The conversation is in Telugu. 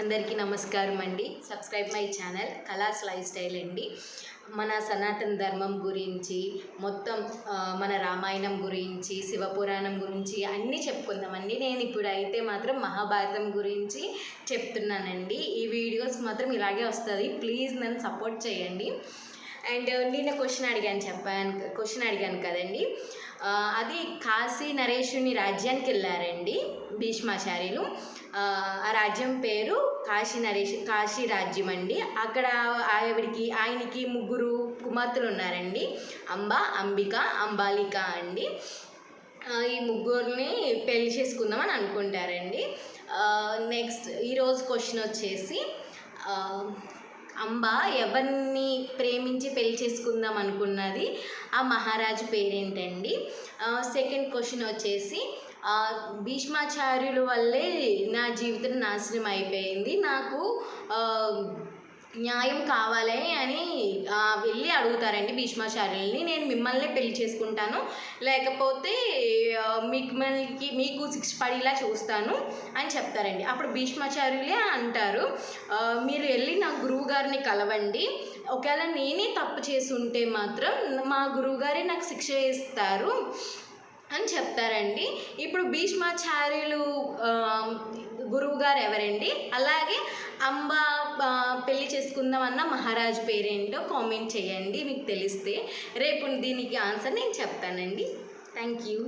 అందరికీ నమస్కారం అండి. Subscribe my channel Kala's lifestyle అండి. మన సనాతన ధర్మం గురించి మొత్తం మన రామాయణం గురించి, శివపురాణం గురించి అన్నీ చెప్పుకుందామండి. నేను ఇప్పుడైతే మాత్రం మహాభారతం గురించి చెప్తున్నానండి. ఈ వీడియోస్ మాత్రం ఇలాగే వస్తుంది. ప్లీజ్ నన్ను సపోర్ట్ చేయండి. అండ్ నిన్న క్వశ్చన్ అడిగాను కదండి. అది కాశీ నరేషుని రాజ్యానికి వెళ్ళారండి భీష్మాచార్యులు. ఆ రాజ్యం పేరు కాశీ రాజ్యం అండి. అక్కడ ఆయనకి ముగ్గురు కుమార్తెలు ఉన్నారండి. అంబిక, అంబాలిక అండి. ఈ ముగ్గురిని పెళ్లి చేసుకుందామని అనుకుంటారండి. నెక్స్ట్ ఈరోజు క్వశ్చన్ వచ్చేసి, అంబ ఎవరిని ప్రేమించి పెళ్లి చేసుకుందాం అనుకున్నది, ఆ మహారాజు పేరేంటండి? సెకండ్ క్వశ్చన్ వచ్చేసి, భీష్మాచార్యుల వల్లే నా జీవితం నాశనం అయిపోయింది, నాకు న్యాయం కావాలి అని వెళ్ళి అడుగుతారండి భీష్మాచార్యుల్ని. నేను మిమ్మల్ని పెళ్లి చేసుకుంటాను, లేకపోతే మీకు శిక్ష పడేలా చూస్తాను అని చెప్తారండి. అప్పుడు భీష్మాచార్యులే అంటారు, మీరు వెళ్ళి నా గురువు గారిని కలవండి, ఒకవేళ నేనే తప్పు చేసి ఉంటే మాత్రం మా గురువుగారే నాకు శిక్ష వేస్తారు అని చెప్తారండి. ఇప్పుడు భీష్మాచార్యులు గురువు గారు ఎవరండి? అలాగే అంబ పెళ్లి చేసుకుందామన్న మహారాజు పేరేంటో కామెంట్ చేయండి మీకు తెలిస్తే. రేపు దీనికి ఆన్సర్ నేను చెప్తానండి. Thank you.